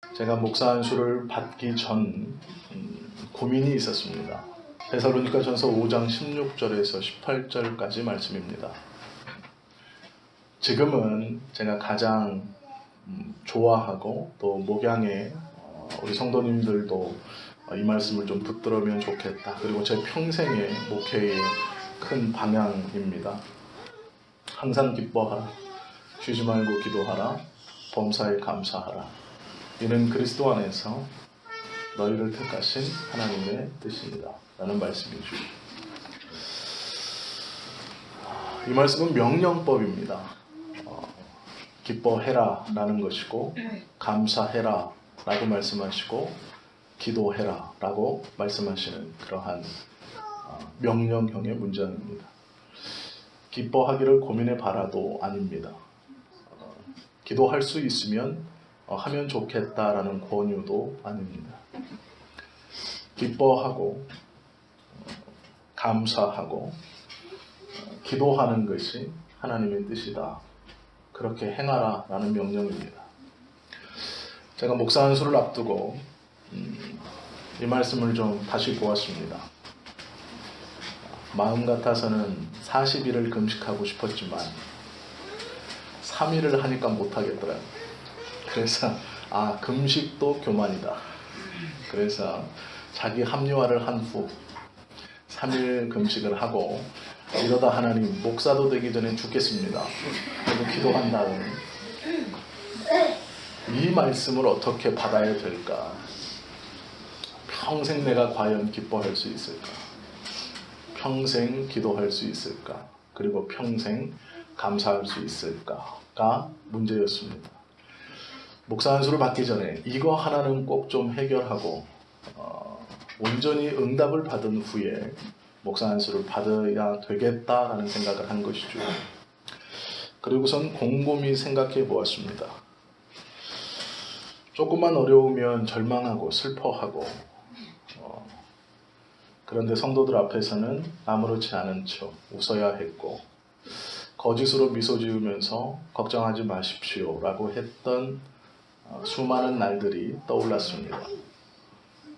제가 목사 안수를 받기 전 고민이 있었습니다. 데살로니가전서 5장 16절에서 18절까지 말씀입니다. 지금은 제가 가장 좋아하고 또 목양에 우리 성도님들도 이 말씀을 좀 붙들으면 좋겠다. 그리고 제 평생의 목회의 큰 방향입니다. 항상 기뻐하라. 쉬지 말고 기도하라. 범사에 감사하라. 이는 그리스도 안에서 너희를 택하신 하나님의 뜻입니다. 라는 말씀이죠. 이 말씀은 명령법입니다. 기뻐해라 라는 것이고 감사해라 라고 말씀하시고 기도해라 라고 말씀하시는 그러한 명령형의 문장입니다. 기뻐하기를 고민해 봐라도 아닙니다. 기도할 수 있으면 하면 좋겠다라는 권유도 아닙니다. 기뻐하고 감사하고 기도하는 것이 하나님의 뜻이다. 그렇게 행하라 라는 명령입니다. 제가 목사 안수를 앞두고 이 말씀을 좀 다시 보았습니다. 마음 같아서는 40일을 금식하고 싶었지만 3일을 하니까 못하겠더라고요. 그래서 금식도 교만이다. 그래서 자기 합리화를 한 후 3일 금식을 하고 이러다 하나님 목사도 되기 전에 죽겠습니다. 그리고 기도한 다음 이 말씀을 어떻게 받아야 될까? 평생 내가 과연 기뻐할 수 있을까? 평생 기도할 수 있을까? 그리고 평생 감사할 수 있을까가 문제였습니다. 목사 안수를 받기 전에 이거 하나는 꼭 좀 해결하고 온전히 응답을 받은 후에 목사 안수를 받아야 되겠다라는 생각을 한 것이죠. 그리고선 곰곰이 생각해 보았습니다. 조금만 어려우면 절망하고 슬퍼하고 그런데 성도들 앞에서는 아무렇지 않은 척 웃어야 했고 거짓으로 미소 지으면서 걱정하지 마십시오 라고 했던 수많은 날들이 떠올랐습니다.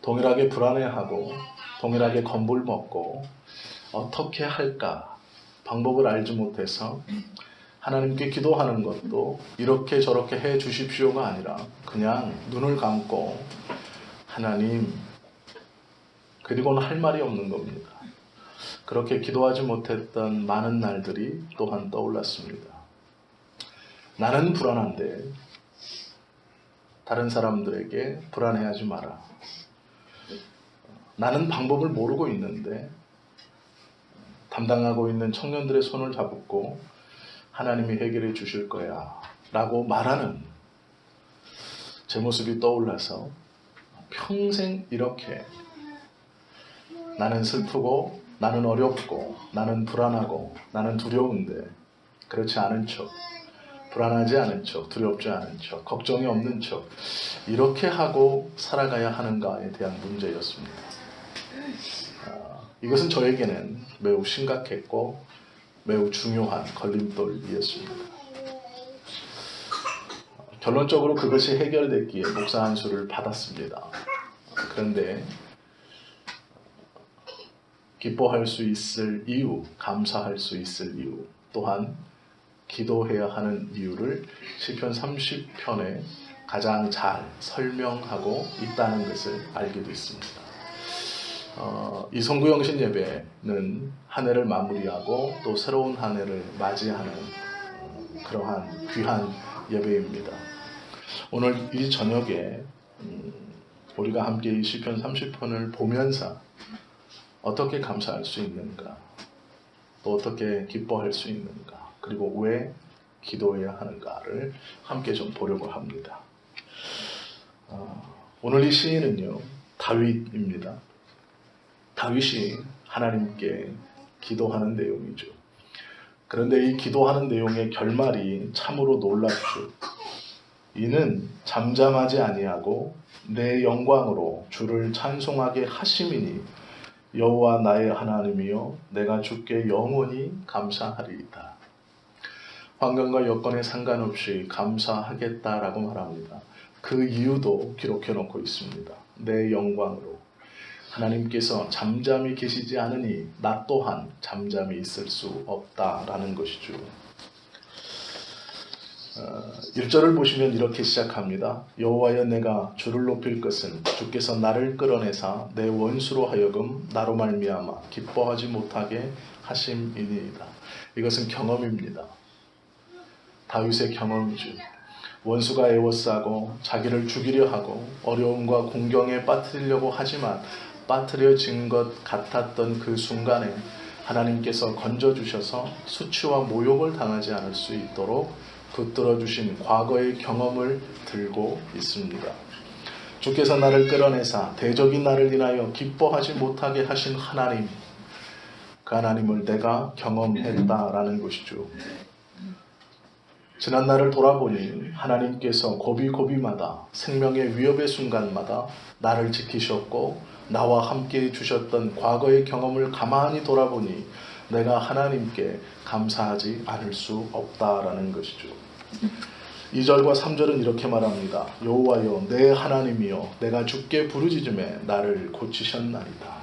동일하게 불안해하고 동일하게 겁물먹고 어떻게 할까 방법을 알지 못해서 하나님께 기도하는 것도 이렇게 저렇게 해 주십시오가 아니라 그냥 눈을 감고 하나님 그리고는 할 말이 없는 겁니다. 그렇게 기도하지 못했던 많은 날들이 또한 떠올랐습니다. 나는 불안한데 다른 사람들에게 불안해하지 마라. 나는 방법을 모르고 있는데 담당하고 있는 청년들의 손을 잡고 하나님이 해결해 주실 거야 라고 말하는 제 모습이 떠올라서 평생 이렇게 나는 슬프고 나는 어렵고 나는 불안하고 나는 두려운데 그렇지 않은 척 불안하지 않은 척 두렵지 않은 척 걱정이 없는 척 이렇게 하고 살아가야 하는가에 대한 문제였습니다. 이것은 저에게는 매우 심각했고 매우 중요한 걸림돌이었습니다. 결론적으로 그것이 해결됐기에 목사 안수를 받았습니다. 그런데 기뻐할 수 있을 이유, 감사할 수 있을 이유, 또한 기도해야 하는 이유를 시편 30편에 가장 잘 설명하고 있다는 것을 알게 됐습니다. 이 성구영신 예배는 한 해를 마무리하고 또 새로운 한 해를 맞이하는 그러한 귀한 예배입니다. 오늘 이 저녁에 우리가 함께 이 시편 30편을 보면서 어떻게 감사할 수 있는가, 또 어떻게 기뻐할 수 있는가, 그리고 왜 기도해야 하는가를 함께 좀 보려고 합니다. 오늘 이 시인은요, 다윗입니다. 다윗이 하나님께 기도하는 내용이죠. 그런데 이 기도하는 내용의 결말이 참으로 놀랍죠. 이는 잠잠하지 아니하고 내 영광으로 주를 찬송하게 하심이니 여호와 나의 하나님이여 내가 주께 영원히 감사하리이다. 환경과 여건에 상관없이 감사하겠다라고 말합니다. 그 이유도 기록해 놓고 있습니다. 내 영광으로. 하나님께서 잠잠히 계시지 않으니 나 또한 잠잠히 있을 수 없다라는 것이죠. 1절을 보시면 이렇게 시작합니다. 여호와여 내가 주를 높일 것은 주께서 나를 끌어내사 내 원수로 하여금 나로 말미암아 기뻐하지 못하게 하심이니이다. 이것은 경험입니다. 다윗의 경험이죠. 원수가 애워싸고 자기를 죽이려 하고 어려움과 공경에 빠뜨리려고 하지만 빠뜨려진 것 같았던 그 순간에 하나님께서 건져주셔서 수치와 모욕을 당하지 않을 수 있도록 붙들어주신 과거의 경험을 들고 있습니다. 주께서 나를 끌어내사 대적인 나를 인하여 기뻐하지 못하게 하신 하나님, 그 하나님을 내가 경험했다라는 것이죠. 지난 날을 돌아보니 하나님께서 고비고비마다 생명의 위협의 순간마다 나를 지키셨고 나와 함께 해주셨던 과거의 경험을 가만히 돌아보니 내가 하나님께 감사하지 않을 수 없다라는 것이죠. 2절과 3절은 이렇게 말합니다. 여호와여 내 하나님이여 내가 주께 부르짖음에 나를 고치셨나이다.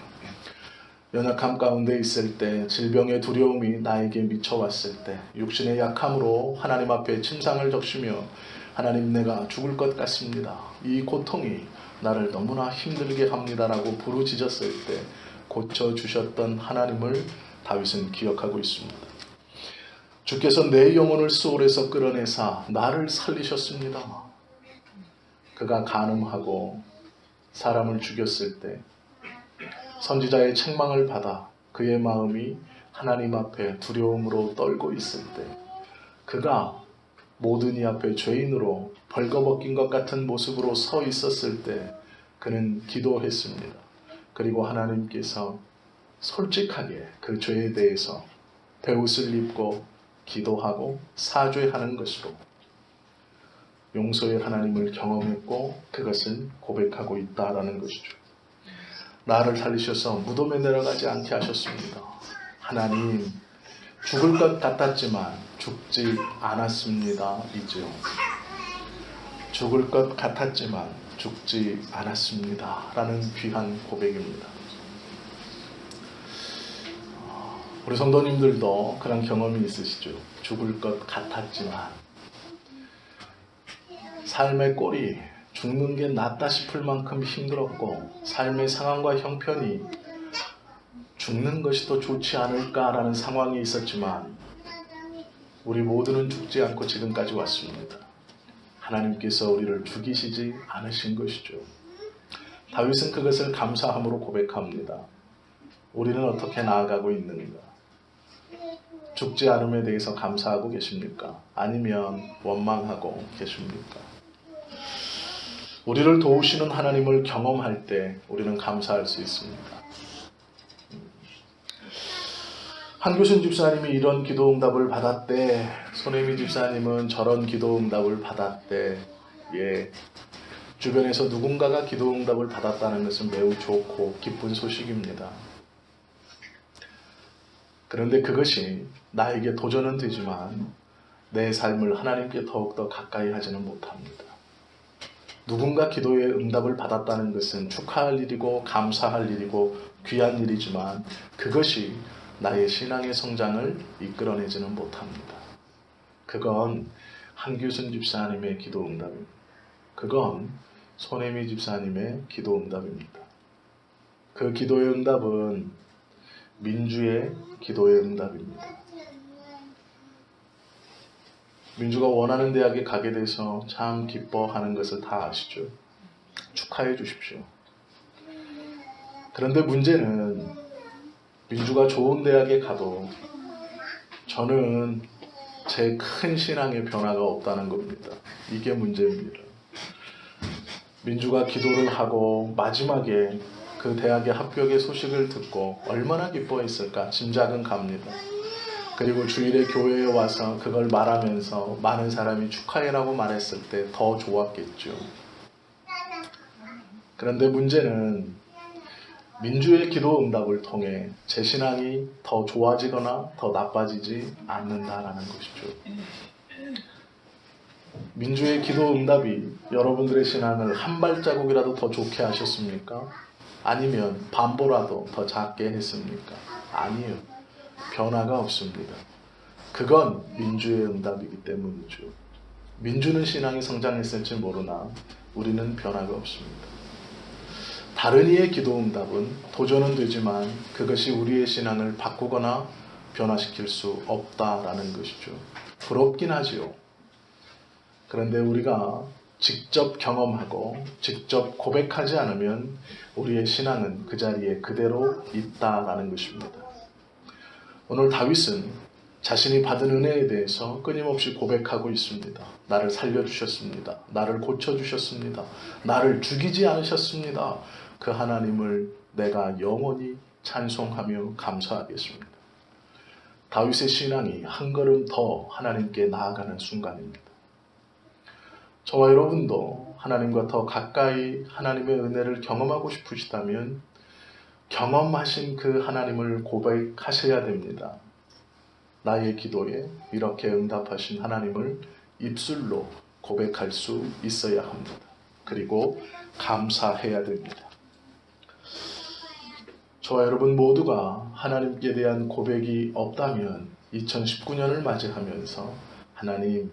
연약함 가운데 있을 때, 질병의 두려움이 나에게 미쳐왔을 때, 육신의 약함으로 하나님 앞에 침상을 적시며 하나님 내가 죽을 것 같습니다. 이 고통이 나를 너무나 힘들게 합니다라고 부르짖었을 때 고쳐주셨던 하나님을 다윗은 기억하고 있습니다. 주께서 내 영혼을 수월에서 끌어내사 나를 살리셨습니다. 그가 간음하고 사람을 죽였을 때 선지자의 책망을 받아 그의 마음이 하나님 앞에 두려움으로 떨고 있을 때 그가 모든 이 앞에 죄인으로 벌거벗긴 것 같은 모습으로 서 있었을 때 그는 기도했습니다. 그리고 하나님께서 솔직하게 그 죄에 대해서 베옷을 입고 기도하고 사죄하는 것으로 용서의 하나님을 경험했고 그것을 고백하고 있다라는 것이죠. 나를 살리셔서 무덤에 내려가지 않게 하셨습니다. 하나님, 죽을 것 같았지만 죽지 않았습니다. 이죠. 죽을 것 같았지만 죽지 않았습니다. 라는 귀한 고백입니다. 우리 성도님들도 그런 경험이 있으시죠. 죽을 것 같았지만 삶의 꼴이 죽는 게 낫다 싶을 만큼 힘들었고 삶의 상황과 형편이 죽는 것이 더 좋지 않을까라는 상황이 있었지만 우리 모두는 죽지 않고 지금까지 왔습니다. 하나님께서 우리를 죽이시지 않으신 것이죠. 다윗은 그것을 감사함으로 고백합니다. 우리는 어떻게 나아가고 있는가? 죽지 않음에 대해서 감사하고 계십니까? 아니면 원망하고 계십니까? 우리를 도우시는 하나님을 경험할 때 우리는 감사할 수 있습니다. 한교순 집사님이 이런 기도 응답을 받았대. 손혜미 집사님은 저런 기도 응답을 받았대. 예, 주변에서 누군가가 기도 응답을 받았다는 것은 매우 좋고 기쁜 소식입니다. 그런데 그것이 나에게 도전은 되지만 내 삶을 하나님께 더욱더 가까이 하지는 못합니다. 누군가 기도의 응답을 받았다는 것은 축하할 일이고 감사할 일이고 귀한 일이지만 그것이 나의 신앙의 성장을 이끌어내지는 못합니다. 그건 한규순 집사님의 기도 응답입니다. 그건 손혜미 집사님의 기도 응답입니다. 그 기도의 응답은 민주의 기도의 응답입니다. 민주가 원하는 대학에 가게 돼서 참 기뻐하는 것을 다 아시죠? 축하해 주십시오. 그런데 문제는 민주가 좋은 대학에 가도 저는 제 큰 신앙의 변화가 없다는 겁니다. 이게 문제입니다. 민주가 기도를 하고 마지막에 그 대학의 합격의 소식을 듣고 얼마나 기뻐했을까 짐작은 갑니다. 그리고 주일에 교회에 와서 그걸 말하면서 많은 사람이 축하해라고 말했을 때 더 좋았겠죠. 그런데 문제는 민주의 기도 응답을 통해 제 신앙이 더 좋아지거나 더 나빠지지 않는다라는 것이죠. 민주의 기도 응답이 여러분들의 신앙을 한 발자국이라도 더 좋게 하셨습니까? 아니면 반보라도 더 작게 했습니까? 아니에요. 변화가 없습니다. 그건 민주의 응답이기 때문이죠. 민주는 신앙이 성장했을지 모르나 우리는 변화가 없습니다. 다른 이의 기도 응답은 도전은 되지만 그것이 우리의 신앙을 바꾸거나 변화시킬 수 없다라는 것이죠. 부럽긴 하지요. 그런데 우리가 직접 경험하고 직접 고백하지 않으면 우리의 신앙은 그 자리에 그대로 있다라는 것입니다. 오늘 다윗은 자신이 받은 은혜에 대해서 끊임없이 고백하고 있습니다. 나를 살려주셨습니다. 나를 고쳐주셨습니다. 나를 죽이지 않으셨습니다. 그 하나님을 내가 영원히 찬송하며 감사하겠습니다. 다윗의 신앙이 한 걸음 더 하나님께 나아가는 순간입니다. 저와 여러분도 하나님과 더 가까이 하나님의 은혜를 경험하고 싶으시다면 경험하신 그 하나님을 고백하셔야 됩니다. 나의 기도에 이렇게 응답하신 하나님을 입술로 고백할 수 있어야 합니다. 그리고 감사해야 됩니다. 저와 여러분 모두가 하나님께 대한 고백이 없다면 2019년을 맞이하면서 하나님,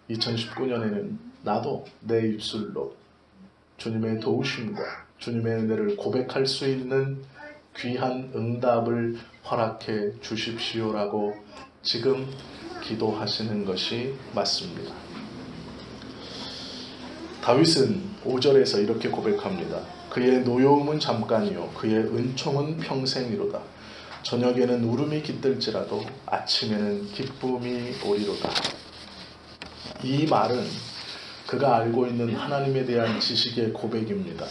2019년에는 나도 내 입술로 주님의 도우심과 주님의 은혜를 고백할 수 있는 귀한 응답을 허락해 주십시오라고 지금 기도하시는 것이 맞습니다. 다윗은 5절에서 이렇게 고백합니다. 그의 노여움은 잠깐이요 그의 은총은 평생이로다. 저녁에는 울음이 깃들지라도 아침에는 기쁨이 오리로다. 이 말은 그가 알고 있는 하나님에 대한 지식의 고백입니다.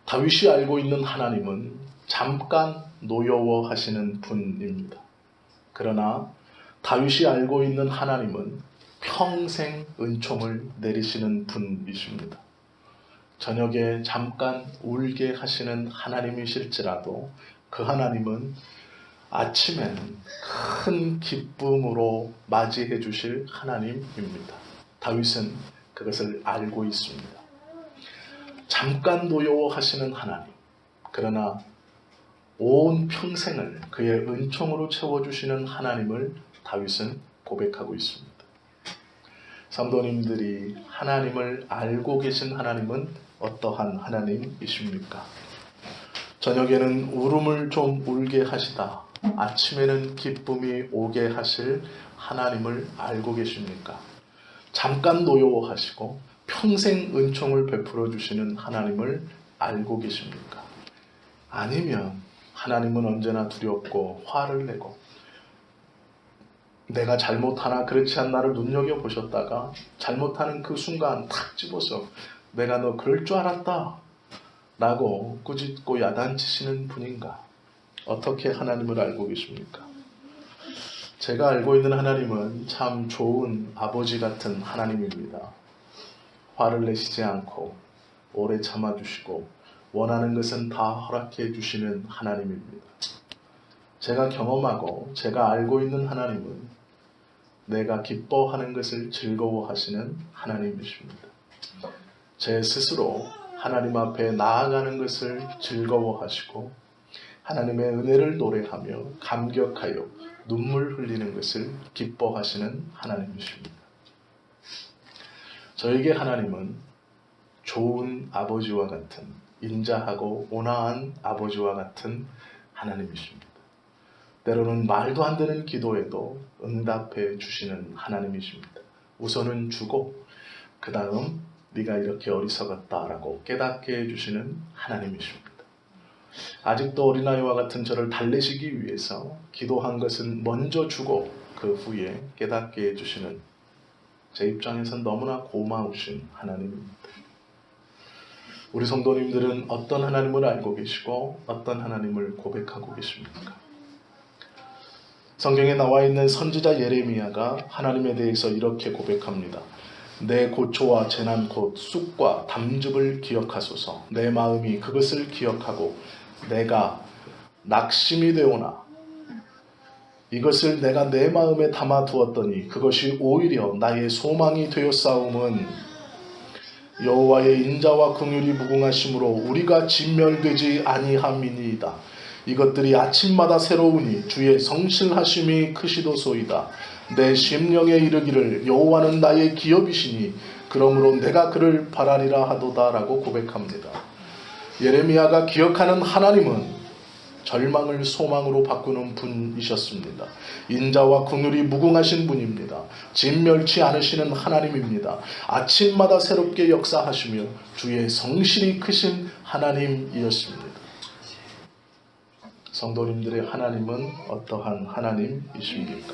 다윗이 알고 있는 하나님은 잠깐 노여워하시는 분입니다. 그러나 다윗이 알고 있는 하나님은 평생 은총을 내리시는 분이십니다. 저녁에 잠깐 울게 하시는 하나님이실지라도 그 하나님은 아침에는 큰 기쁨으로 맞이해 주실 하나님입니다. 다윗은 그것을 알고 있습니다. 잠깐 노여워하시는 하나님, 그러나 온 평생을 그의 은총으로 채워주시는 하나님을 다윗은 고백하고 있습니다. 성도님들이 하나님을 알고 계신 하나님은 어떠한 하나님이십니까? 저녁에는 울음을 좀 울게 하시다 아침에는 기쁨이 오게 하실 하나님을 알고 계십니까? 잠깐 노여워하시고 평생 은총을 베풀어 주시는 하나님을 알고 계십니까? 아니면 하나님은 언제나 두렵고 화를 내고 내가 잘못하나 그렇지 않나를 눈여겨보셨다가 잘못하는 그 순간 탁 집어서 내가 너 그럴 줄 알았다 라고 꾸짖고 야단치시는 분인가? 어떻게 하나님을 알고 계십니까? 제가 알고 있는 하나님은 참 좋은 아버지 같은 하나님입니다. 화를 내시지 않고 오래 참아주시고 원하는 것은 다 허락해 주시는 하나님입니다. 제가 경험하고 제가 알고 있는 하나님은 내가 기뻐하는 것을 즐거워하시는 하나님이십니다. 제 스스로 하나님 앞에 나아가는 것을 즐거워하시고 하나님의 은혜를 노래하며 감격하여 눈물 흘리는 것을 기뻐하시는 하나님이십니다. 저에게 하나님은 좋은 아버지와 같은 인자하고 온화한 아버지와 같은 하나님이십니다. 때로는 말도 안 되는 기도에도 응답해 주시는 하나님이십니다. 우선은 주고 그 다음 네가 이렇게 어리석었다라고 깨닫게 해주시는 하나님이십니다. 아직도 어린아이와 같은 저를 달래시기 위해서 기도한 것은 먼저 주고 그 후에 깨닫게 해주시는 제 입장에선 너무나 고마우신 하나님입니다. 우리 성도님들은 어떤 하나님을 알고 계시고 어떤 하나님을 고백하고 계십니까? 성경에 나와 있는 선지자 예레미야가 하나님에 대해서 이렇게 고백합니다. 내 고초와 재난 곧 쑥과 담즙을 기억하소서. 내 마음이 그것을 기억하고 내가 낙심이 되오나 이것을 내가 내 마음에 담아 두었더니 그것이 오히려 나의 소망이 되었사옴은 여호와의 인자와 긍휼이 무궁하심으로 우리가 진멸되지 아니함이니이다. 이것들이 아침마다 새로우니 주의 성실하심이 크시도소이다. 내 심령에 이르기를 여호와는 나의 기업이시니 그러므로 내가 그를 바라리라 하도다라고 고백합니다. 예레미야가 기억하는 하나님은 절망을 소망으로 바꾸는 분이셨습니다. 인자와 긍휼이 무궁하신 분입니다. 진멸치 않으시는 하나님입니다. 아침마다 새롭게 역사하시며 주의 성실이 크신 하나님이었습니다. 성도님들의 하나님은 어떠한 하나님이십니까?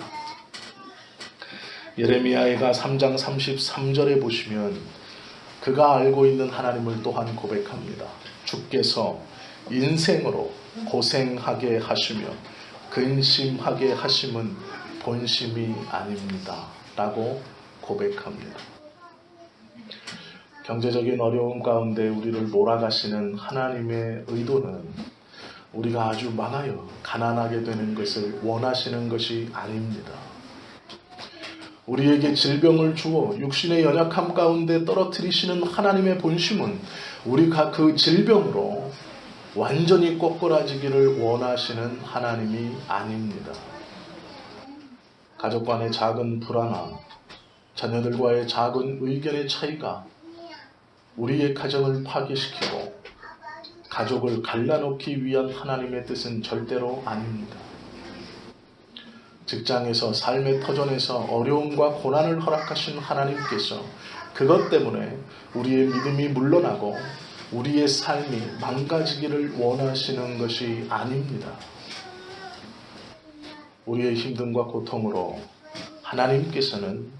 예레미야가 3장 33절에 보시면 그가 알고 있는 하나님을 또한 고백합니다. 주께서 인생으로 고생하게 하시며 근심하게 하심은 본심이 아닙니다 라고 고백합니다. 경제적인 어려움 가운데 우리를 몰아가시는 하나님의 의도는 우리가 아주 망하여 가난하게 되는 것을 원하시는 것이 아닙니다. 우리에게 질병을 주어 육신의 연약함 가운데 떨어뜨리시는 하나님의 본심은 우리가 그 질병으로 완전히 꼬꾸라지기를 원하시는 하나님이 아닙니다. 가족 간의 작은 불안함, 자녀들과의 작은 의견의 차이가 우리의 가정을 파괴시키고 가족을 갈라놓기 위한 하나님의 뜻은 절대로 아닙니다. 직장에서 삶의 터전에서 어려움과 고난을 허락하신 하나님께서 그것 때문에 우리의 믿음이 물러나고 우리의 삶이 망가지기를 원하시는 것이 아닙니다. 우리의 힘듦과 고통으로 하나님께서는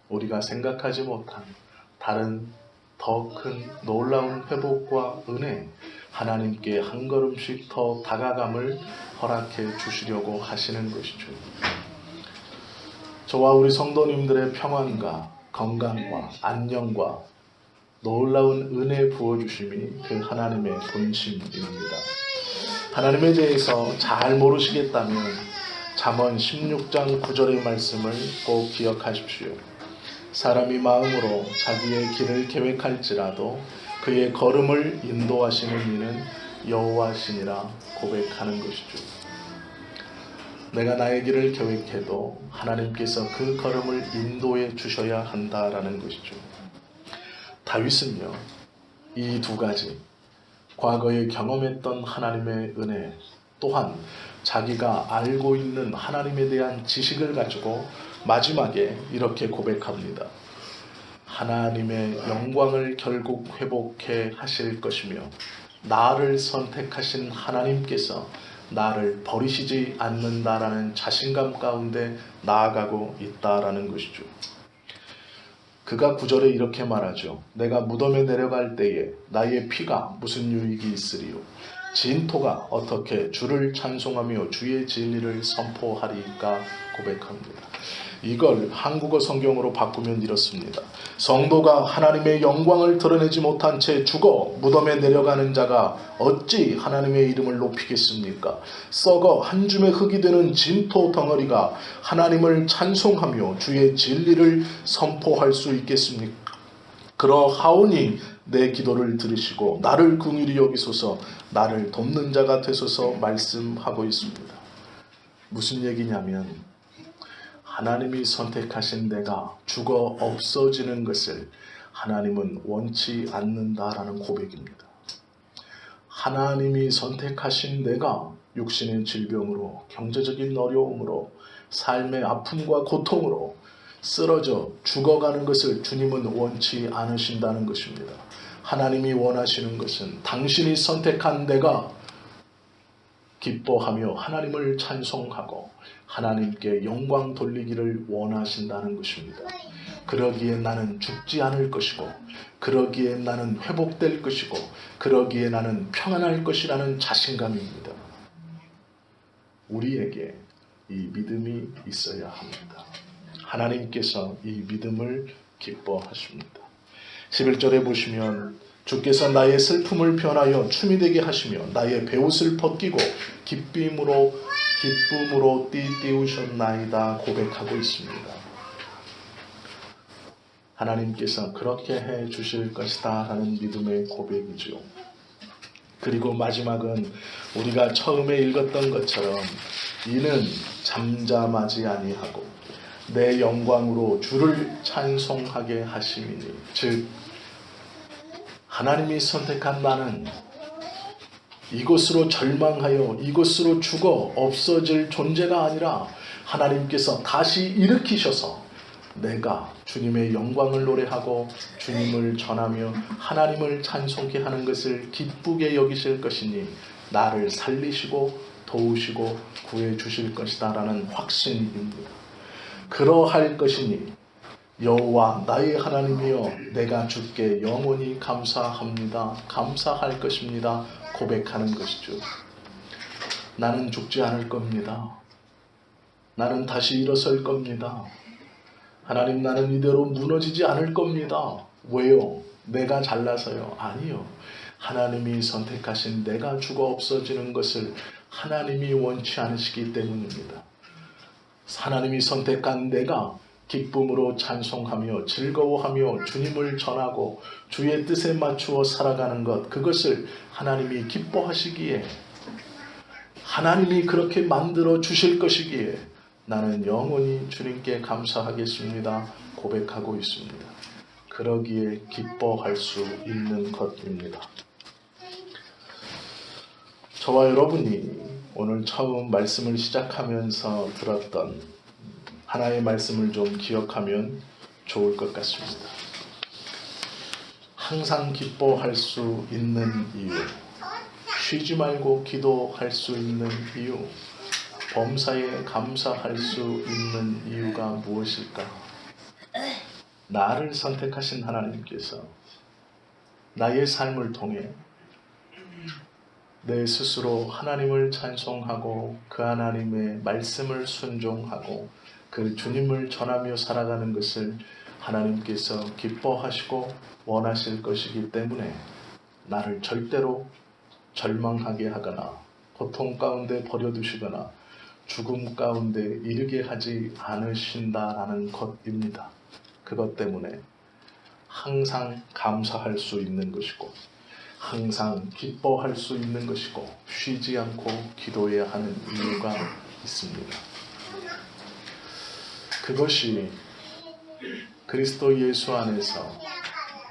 우리가 생각하지 못한 다른 더 큰 놀라운 회복과 은혜, 하나님께 한 걸음씩 더 다가감을 허락해 주시려고 하시는 것이죠. 저와 우리 성도님들의 평안과 건강과 안녕과 놀라운 은혜 부어주심이 그 하나님의 본심입니다. 하나님에 대해서 잘 모르시겠다면 잠언 16장 9절의 말씀을 꼭 기억하십시오. 사람이 마음으로 자기의 길을 계획할지라도 그의 걸음을 인도하시는 이는 여호와시니라 고백하는 것이죠. 내가 나의 길을 계획해도 하나님께서 그 걸음을 인도해 주셔야 한다라는 것이죠. 다윗은요, 이 두 가지, 과거에 경험했던 하나님의 은혜, 또한 자기가 알고 있는 하나님에 대한 지식을 가지고 마지막에 이렇게 고백합니다. 하나님의 영광을 결국 회복해 하실 것이며 나를 선택하신 하나님께서 나를 버리시지 않는다라는 자신감 가운데 나아가고 있다라는 것이죠. 그가 9절에 이렇게 말하죠. 내가 무덤에 내려갈 때에 나의 피가 무슨 유익이 있으리요. 진토가 어떻게 주를 찬송하며 주의 진리를 선포하리까 고백합니다. 이걸 한국어 성경으로 바꾸면 이렇습니다. 성도가 하나님의 영광을 드러내지 못한 채 죽어 무덤에 내려가는 자가 어찌 하나님의 이름을 높이겠습니까? 썩어 한 줌의 흙이 되는 진토 덩어리가 하나님을 찬송하며 주의 진리를 선포할 수 있겠습니까? 그러하오니 내 기도를 들으시고 나를 긍휼히 여기소서, 나를 돕는 자가 되소서 말씀하고 있습니다. 무슨 얘기냐면 하나님이 선택하신 내가 죽어 없어지는 것을 하나님은 원치 않는다라는 고백입니다. 하나님이 선택하신 내가 육신의 질병으로, 경제적인 어려움으로, 삶의 아픔과 고통으로 쓰러져 죽어가는 것을 주님은 원치 않으신다는 것입니다. 하나님이 원하시는 것은 당신이 선택한 내가 기뻐하며 하나님을 찬송하고 하나님께 영광 돌리기를 원하신다는 것입니다. 그러기에 나는 죽지 않을 것이고, 그러기에 나는 회복될 것이고, 그러기에 나는 평안할 것이라는 자신감입니다. 우리에게 이 믿음이 있어야 합니다. 하나님께서 이 믿음을 기뻐하십니다. 11절에 보시면 주께서 나의 슬픔을 변하여 춤이 되게 하시며 나의 베옷을 벗기고 기쁨으로 기쁨으로 띠띠우셨나이다 고백하고 있습니다. 하나님께서 그렇게 해 주실 것이다 하는 믿음의 고백이죠. 그리고 마지막은 우리가 처음에 읽었던 것처럼 이는 잠잠하지 아니하고 내 영광으로 주를 찬송하게 하심이니, 즉 하나님이 선택한 나는 이곳으로 절망하여 이곳으로 죽어 없어질 존재가 아니라 하나님께서 다시 일으키셔서 내가 주님의 영광을 노래하고 주님을 전하며 하나님을 찬송케 하는 것을 기쁘게 여기실 것이니 나를 살리시고 도우시고 구해 주실 것이다 라는 확신입니다. 그러할 것이니 여호와 나의 하나님이여 내가 주께 영원히 감사합니다. 감사할 것입니다. 고백하는 것이죠. 나는 죽지 않을 겁니다. 나는 다시 일어설 겁니다. 하나님, 나는 이대로 무너지지 않을 겁니다. 왜요? 내가 잘나서요? 아니요. 하나님이 선택하신 내가 죽어 없어지는 것을 하나님이 원치 않으시기 때문입니다. 하나님이 선택한 내가 기쁨으로 찬송하며 즐거워하며 주님을 전하고 주의 뜻에 맞추어 살아가는 것, 그것을 하나님이 기뻐하시기에, 하나님이 그렇게 만들어 주실 것이기에 나는 영원히 주님께 감사하겠습니다 고백하고 있습니다. 그러기에 기뻐할 수 있는 것입니다. 저와 여러분이 오늘 처음 말씀을 시작하면서 들었던 하나의 말씀을 좀 기억하면 좋을 것 같습니다. 항상 기뻐할 수 있는 이유, 쉬지 말고 기도할 수 있는 이유, 범사에 감사할 수 있는 이유가 무엇일까? 나를 선택하신 하나님께서 나의 삶을 통해 내 스스로 하나님을 찬송하고 그 하나님의 말씀을 순종하고 그 주님을 전하며 살아가는 것을 하나님께서 기뻐하시고 원하실 것이기 때문에 나를 절대로 절망하게 하거나 고통 가운데 버려두시거나 죽음 가운데 이르게 하지 않으신다라는 것입니다. 그것 때문에 항상 감사할 수 있는 것이고 항상 기뻐할 수 있는 것이고 쉬지 않고 기도해야 하는 이유가 있습니다. 그것이 그리스도 예수 안에서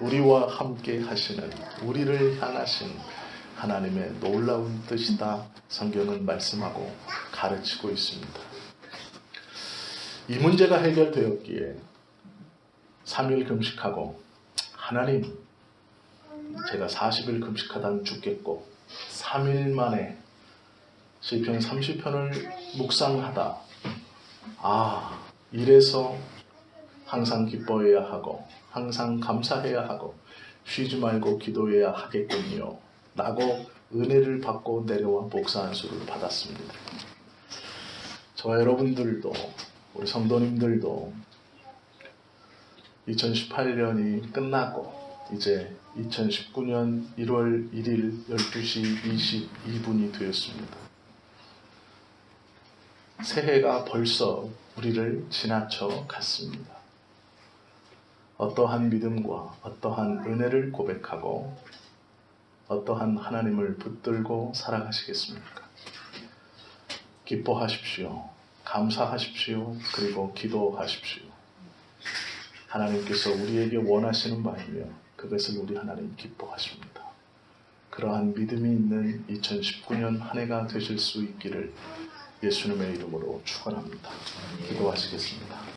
우리와 함께 하시는, 우리를 향하신 하나님의 놀라운 뜻이다 성경은 말씀하고 가르치고 있습니다. 이 문제가 해결되었기에 3일 금식하고, 하나님 제가 40일 금식하다는 죽겠고 3일 만에 시편 30편을 묵상하다, 이래서 항상 기뻐해야 하고 항상 감사해야 하고 쉬지 말고 기도해야 하겠군요 라고 은혜를 받고 내려와 복사한수를 받았습니다. 저와 여러분들도, 우리 성도님들도 2018년이 끝나고 이제 2019년 1월 1일 12시 22분이 되었습니다. 새해가 벌써 우리를 지나쳐 갔습니다. 어떠한 믿음과 어떠한 은혜를 고백하고 어떠한 하나님을 붙들고 살아가시겠습니까? 기뻐하십시오. 감사하십시오. 그리고 기도하십시오. 하나님께서 우리에게 원하시는 바이며 그것을 우리 하나님 기뻐하십니다. 그러한 믿음이 있는 2019년 한 해가 되실 수 있기를 예수님의 이름으로 축원합니다. 기도하시겠습니다.